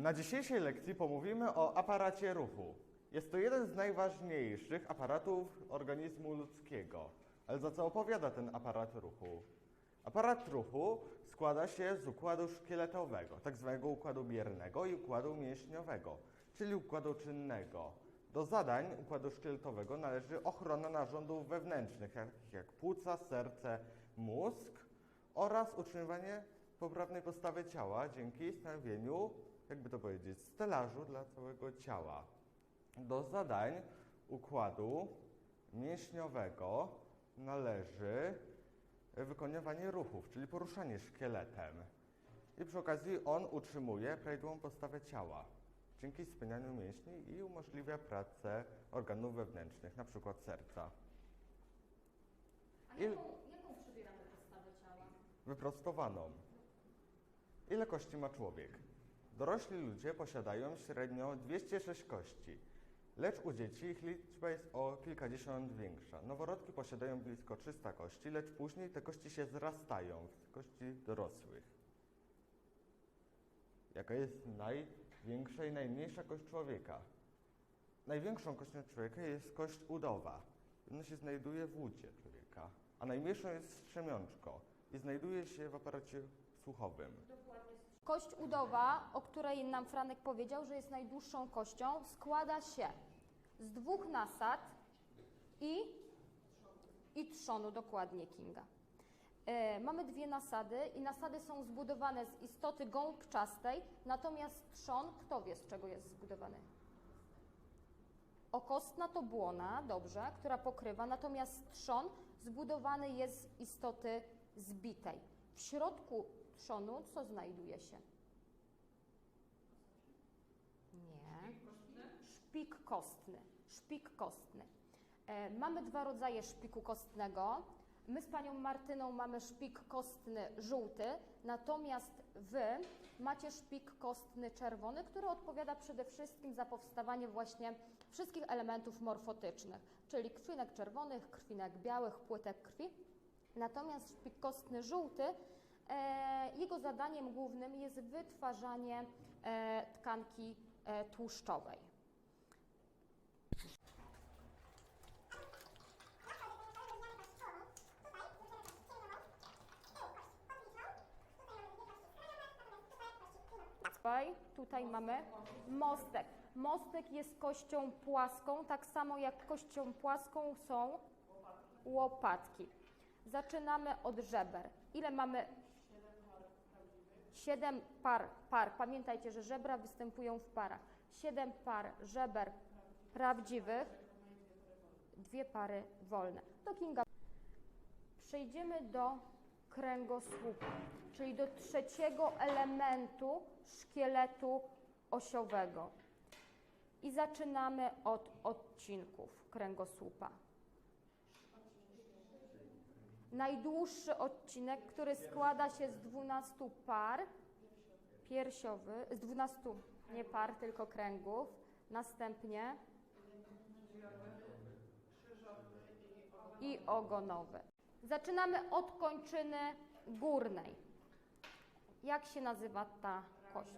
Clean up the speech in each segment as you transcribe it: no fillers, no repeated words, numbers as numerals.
Na dzisiejszej lekcji pomówimy o aparacie ruchu. Jest to jeden z najważniejszych aparatów organizmu ludzkiego. Ale za co opowiada ten aparat ruchu? Aparat ruchu składa się z układu szkieletowego, tak zwanego układu biernego i układu mięśniowego, czyli układu czynnego. Do zadań układu szkieletowego należy ochrona narządów wewnętrznych, takich jak płuca, serce, mózg oraz utrzymywanie poprawnej postawy ciała dzięki stanowieniu, jakby to powiedzieć, stelażu dla całego ciała. Do zadań układu mięśniowego należy wykonywanie ruchów, czyli poruszanie szkieletem. I przy okazji on utrzymuje prawidłową postawę ciała dzięki spinaniu mięśni i umożliwia pracę organów wewnętrznych, na przykład serca. A jaką przybieramy postawę ciała? Wyprostowaną. Ile kości ma człowiek? Dorośli ludzie posiadają średnio 206 kości, lecz u dzieci ich liczba jest o kilkadziesiąt większa. Noworodki posiadają blisko 300 kości, lecz później te kości się zrastają w kości dorosłych. Jaka jest największa i najmniejsza kość człowieka? Największą kością człowieka jest kość udowa. Ona się znajduje w udzie człowieka, a najmniejszą jest strzemiączko i znajduje się w aparacie słuchowym. Kość udowa, o której nam Franek powiedział, że jest najdłuższą kością, składa się z 2 nasad i trzonu, dokładnie, Kinga. Mamy 2 nasady i nasady są zbudowane z istoty gąbczastej, natomiast trzon, kto wie, z czego jest zbudowany? Okostna to błona, dobrze, która pokrywa, natomiast trzon zbudowany jest z istoty zbitej. W środku trzonu co znajduje się? Nie. Szpik kostny. Szpik kostny. Mamy 2 rodzaje szpiku kostnego. My z panią Martyną mamy szpik kostny żółty, natomiast wy macie szpik kostny czerwony, który odpowiada przede wszystkim za powstawanie właśnie wszystkich elementów morfotycznych, czyli krwinek czerwonych, krwinek białych, płytek krwi. Natomiast szpik kostny żółty, jego zadaniem głównym jest wytwarzanie tkanki tłuszczowej. Tutaj mamy mostek. Mostek jest kością płaską, tak samo jak kością płaską są łopatki. Zaczynamy od żeber. Ile mamy? 7 par. Pamiętajcie, że żebra występują w parach. 7 par żeber prawdziwych, 2 pary wolne. To Kinga. Przejdziemy do kręgosłupa, czyli do trzeciego elementu szkieletu osiowego. I zaczynamy od odcinków kręgosłupa. Najdłuższy odcinek, który składa się z 12 par piersiowy, z 12 nie par, tylko kręgów. Następnie i ogonowy. Zaczynamy od kończyny górnej. Jak się nazywa ta kość?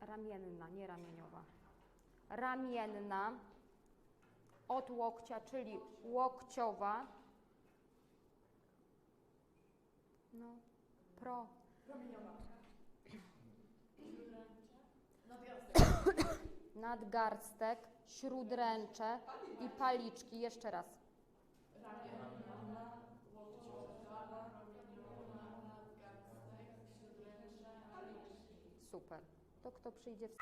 Ramienna, nie ramieniowa. Ramienna od łokcia, czyli łokciowa. No, nadgarstek, śródręcze i paliczki. Jeszcze raz. Ramienna, łokciowa, nadgarstek, śródręcze, paliczki. Super. To kto przyjdzie w...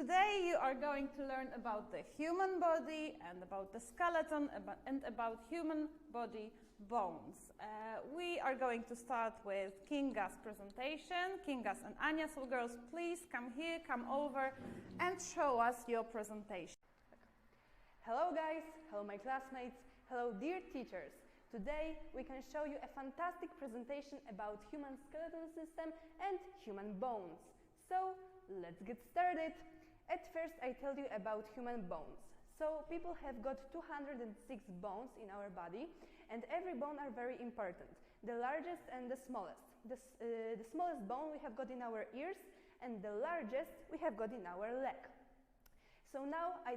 Today you are going to learn about the human body and about the skeleton and about human body bones. We are going to start with Kinga's presentation. Kinga's and Anya, so girls, please come here, come over and show us your presentation. Hello guys, hello my classmates, hello dear teachers. Today we can show you a fantastic presentation about human skeletal system and human bones. So let's get started. At first I tell you about human bones. So people have got 206 bones in our body and every bone are very important. The largest and the smallest. The smallest bone we have got in our ears and the largest we have got in our leg. So now I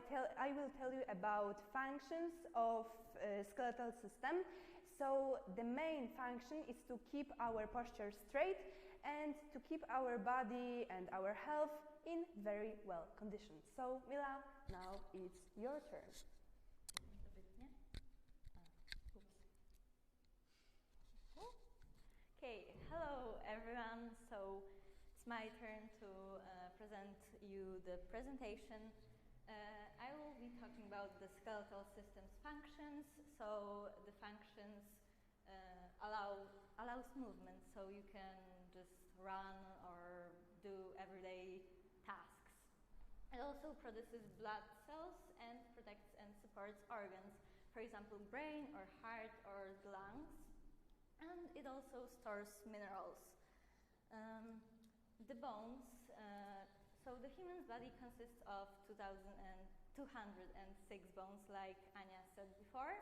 will tell you about functions of skeletal system. So the main function is to keep our posture straight and to keep our body and our health in very well conditions. So Mila, now it's your turn. Okay, hello everyone. So it's my turn to present you the presentation. I will be talking about the skeletal system's functions. So the functions allows movement, so you can just run or do everyday tasks. It also produces blood cells and protects and supports organs, for example, brain or heart or the lungs. And it also stores minerals. The bones. So the human body consists of 2,206 bones, like Anya said before.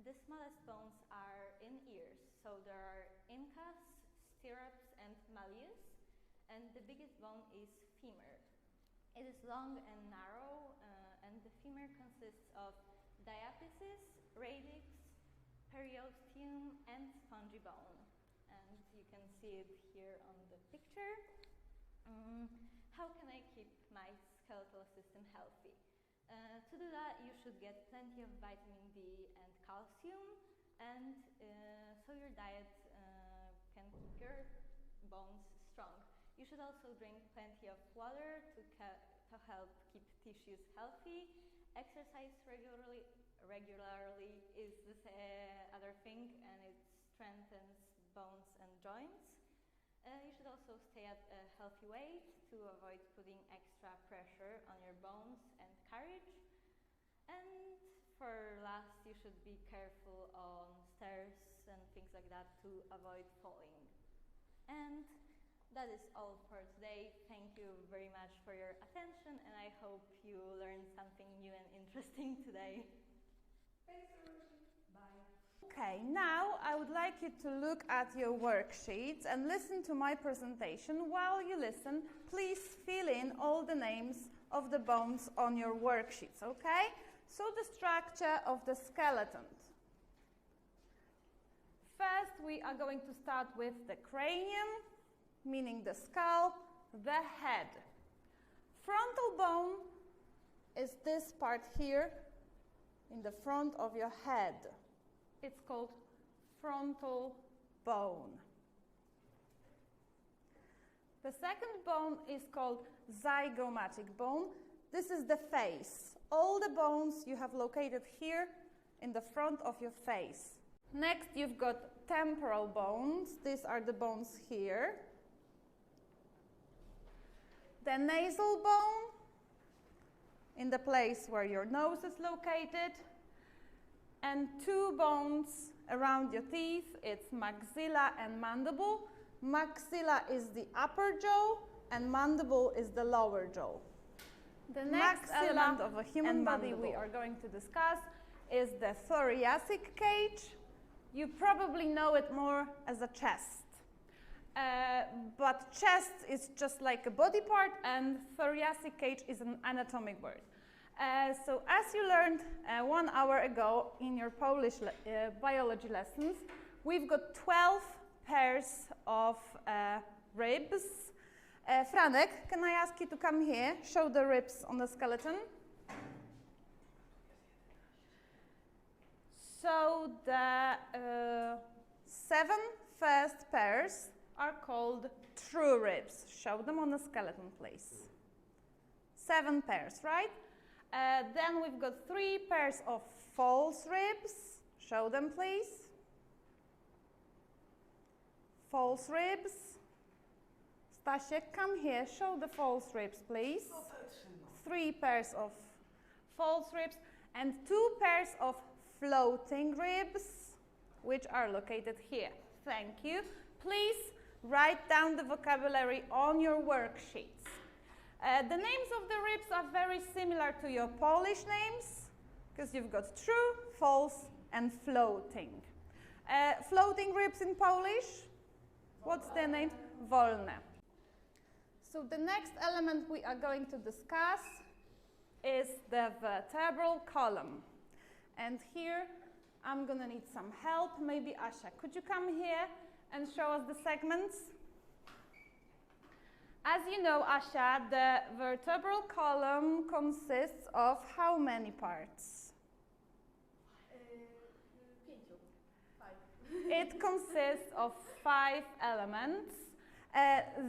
The smallest bones are in ears, so there are incus, stirrups, and malleus, and the biggest bone is femur. It is long and narrow, and the femur consists of diaphysis, radix, periosteum, and spongy bone. And you can see it here on the picture. How can I keep my skeletal system healthy? To do that, you should get plenty of vitamin D and calcium, and so your diet can keep your bones strong. You should also drink plenty of water to help keep tissues healthy. Exercise regularly is this other thing, and it strengthens bones and joints. You should also stay at a healthy weight to avoid putting extra pressure on your bones and carriage. And for last, you should be careful on stairs and things like that to avoid falling. And that is all for today. Thank you very much for your attention, and I hope you learned something new and interesting today. Thanks everyone. Bye. Okay, now I would like you to look at your worksheets and listen to my presentation. While you listen, please fill in all the names of the bones on your worksheets, okay? So the structure of the skeleton. First, we are going to start with the cranium, meaning the skull, the head. Frontal bone is this part here in the front of your head. It's called frontal bone. The second bone is called zygomatic bone. This is the face. All the bones you have located here in the front of your face. Next, you've got temporal bones. These are the bones here. The nasal bone, in the place where your nose is located. And two bones around your teeth, it's maxilla and mandible. Maxilla is the upper jaw and mandible is the lower jaw. The next element of a human body we are going to discuss is the thoracic cage. You probably know it more as a chest. But chest is just like a body part and thoracic cage is an anatomic word. So as you learned 1 hour ago in your Polish biology lessons, we've got 12 pairs of ribs. Franek, can I ask you to come here, show the ribs on the skeleton? So the 7 first pairs are called true ribs. Show them on the skeleton, please. 7 pairs, right? Then we've got 3 pairs of false ribs. Show them, please. False ribs. Stasiek, come here. Show the false ribs, please. 3 pairs of false ribs and 2 pairs of floating ribs, which are located here. Thank you. Please write down the vocabulary on your worksheets. The names of the ribs are very similar to your Polish names, because you've got true, false, and floating. Floating ribs in Polish, what's their name? Wolne. So the next element we are going to discuss is the vertebral column. And here I'm going to need some help. Maybe Asia, could you come here and show us the segments? As you know, Asia, the vertebral column consists of how many parts? 5. It consists of 5 elements.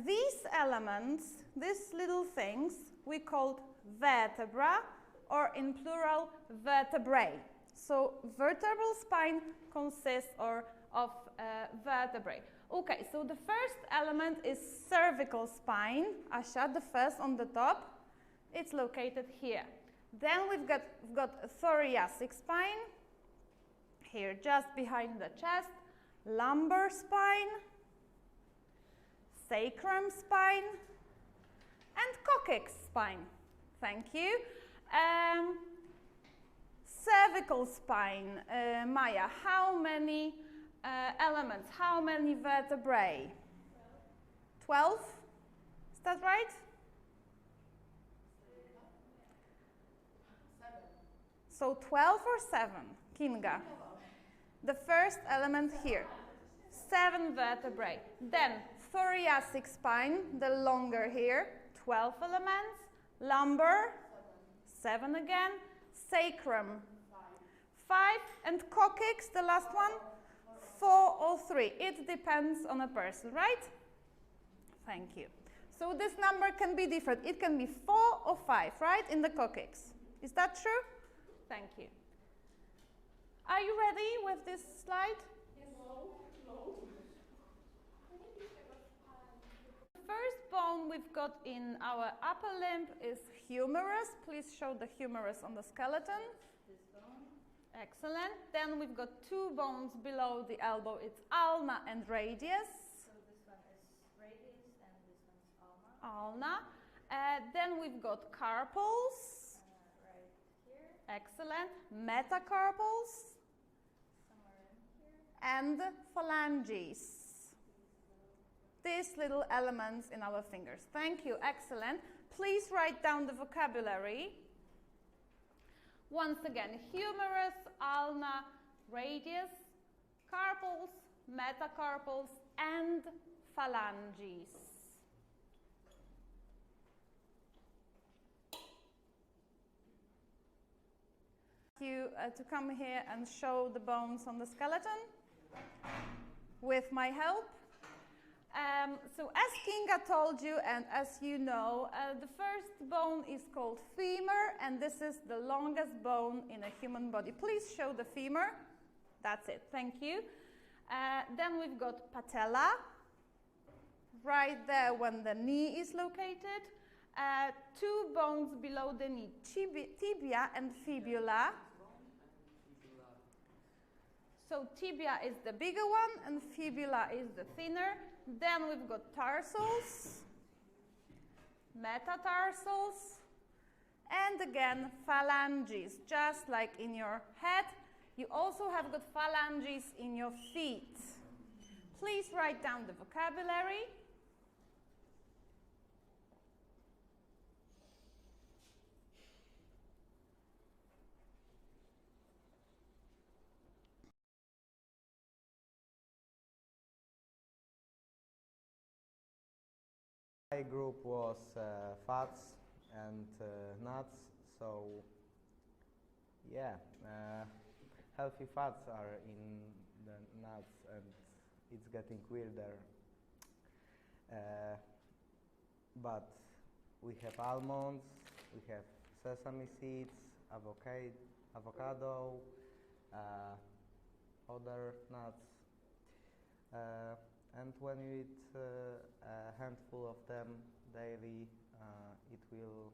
These elements, these little things, we called vertebra, or in plural, vertebrae. So vertebral spine consists of vertebrae. Okay, so the first element is cervical spine. Asia, the first on the top, it's located here. Then we've got a thoracic spine, here just behind the chest, lumbar spine, sacrum spine, and coccyx spine. Thank you. Cervical spine, Maya, how many elements, how many vertebrae? 12? Is that right? 7. So 12 or 7? Kinga. The first element here. 7 vertebrae. Then thoracic spine, the longer here, 12 elements. Lumbar, 7 again. Sacrum, 5. And coccyx, the last one, 4 or 3. It depends on a person, right? Thank you. So this number can be different. It can be 4 or 5, right, in the coccyx. Is that true? Thank you. Are you ready with this slide? Yes. No. The first bone we've got in our upper limb is humerus. Please show the humerus on the skeleton. This bone. Excellent. Then we've got 2 bones below the elbow. It's ulna and radius. So this one is radius and this one's ulna. Ulna. Then we've got carpals. Right here, Excellent. Metacarpals. somewhere in here. And phalanges. These little elements in our fingers. Thank you. Excellent. Please write down the vocabulary. Once again, humerus, ulna, radius, carpals, metacarpals, and phalanges. You to come here and show the bones on the skeleton with my help. So as Kinga told you, and as you know, the first bone is called femur, and this is the longest bone in a human body. Please show the femur. That's it. Thank you. Then we've got patella, right there when the knee is located. 2 bones below the knee, tibia and fibula. So tibia is the bigger one and fibula is the thinner. Then we've got tarsals, metatarsals, and again phalanges, just like in your head. You also have got phalanges in your feet. Please write down the vocabulary. My group was fats and nuts, so yeah, healthy fats are in the nuts and it's getting wilder. But we have almonds, We have sesame seeds, avocado, other nuts. And when you eat a handful of them daily, it will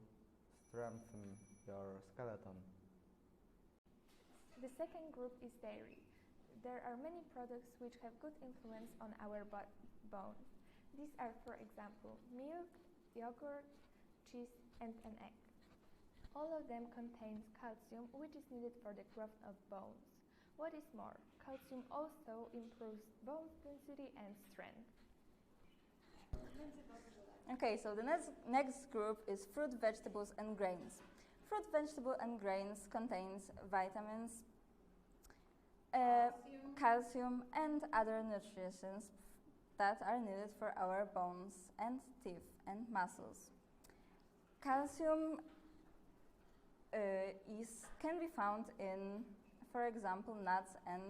strengthen your skeleton. The second group is dairy. There are many products which have good influence on our bones. These are, for example, milk, yogurt, cheese, and an egg. All of them contains calcium, which is needed for the growth of bones. What is more, calcium also improves bone density and strength. Okay, so the next group is fruit, vegetables, and grains. Fruit, vegetable, and grains contains vitamins, calcium, and other nutrients that are needed for our bones and teeth and muscles. Calcium can be found in, for example, nuts and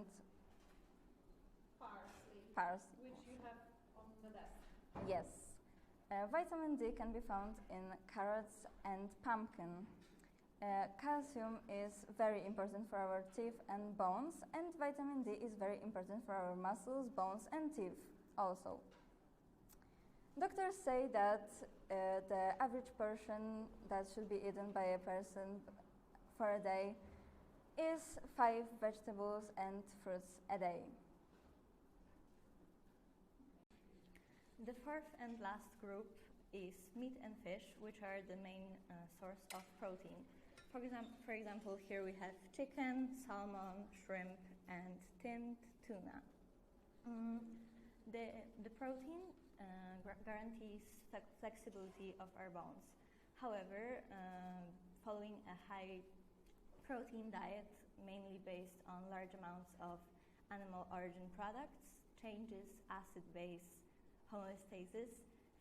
parsley. Which you have on the desk. Yes. Vitamin D can be found in carrots and pumpkin. Calcium is very important for our teeth and bones, and vitamin D is very important for our muscles, bones, and teeth also. Doctors say that the average portion that should be eaten by a person for a day is 5 vegetables and fruits a day. The fourth and last group is meat and fish, which are the main source of protein. For example, here we have chicken, salmon, shrimp, and tinned tuna. The protein guarantees flexibility of our bones. However, following a high protein diet, mainly based on large amounts of animal origin products, changes acid-base homeostasis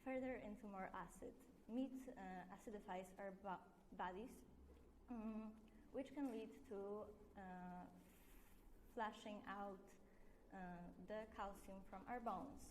further into more acid. Meat acidifies our bodies, which can lead to flushing out the calcium from our bones.